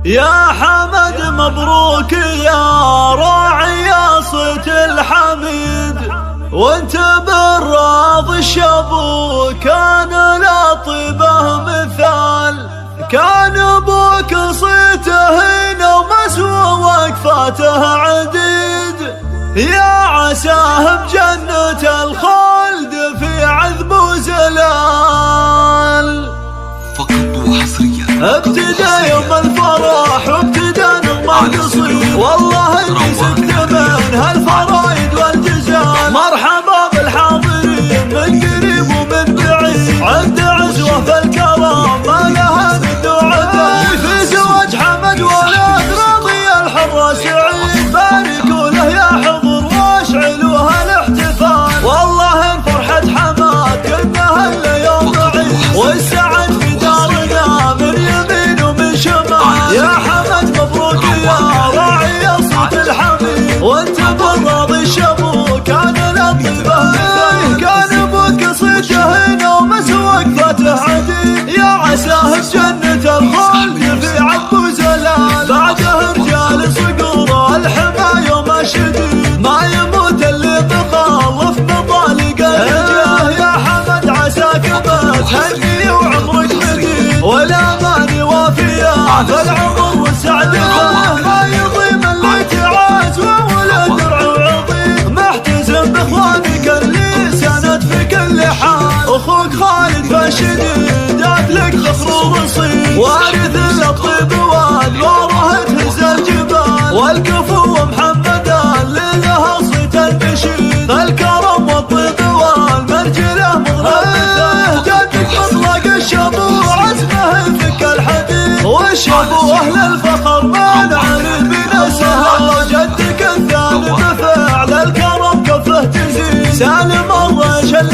يا حمد مبروك يا راعي صوت الحميد، وانت بالراض الشبو كان لا طيبه مثال. كان ابوك صيته نومس ووقفاته عديد، يا عساه بجنة الخلد في عذب وزلال. فقط وحصريا ابتدى يوم الفرح وابتدى نغم القصيد، والله اني زدت من هالفرايد والجزال. مرحبا بالحاضرين من قريب ومن بعيد، عند عزوه في الكرم ما لها ند وعدل. في زواج حمد ولد راضي الحر سعيد، باركوا له يا حضور واشعلوا هالاحتفال. والله ان فرحة حماد كانها اليوم عيد، والسعد في دارنا من يمين ومن شمال. يا حمد مبروك يا راعي صوت الحميد، وانت بالراضي الشبو كان لطيفه مثال. كان ابوك صيته نومس ووقفاته عديد، يا عساه بجنة الخلد في عذب وزلال. بعده رجال صقور الحما يوم الشديد، ما يموت اللي تخلف مطالق الرجال. يا حمد عساك بتهني وعمرك مديد، والاماني وافيه فالعمر والسعد ما يضيم اللي تعاز وولد درع وعظيم. محتزم باخوانك اللي سند في كل حال، اخوك خالد فالشديد لك فخر ورصيد، وارث الطيب والواره تهز الجبال. والكفو محمد اللي له صيت النشيد، الكرم والطيب والمرجله مضربته. جدك مطلق الشبو عزمه يفك الحديد، والشبو اهل الفخر ما نعرف بنسهل. جدك الثاني بفعل الكرم كفه تزيد، سالم الرجل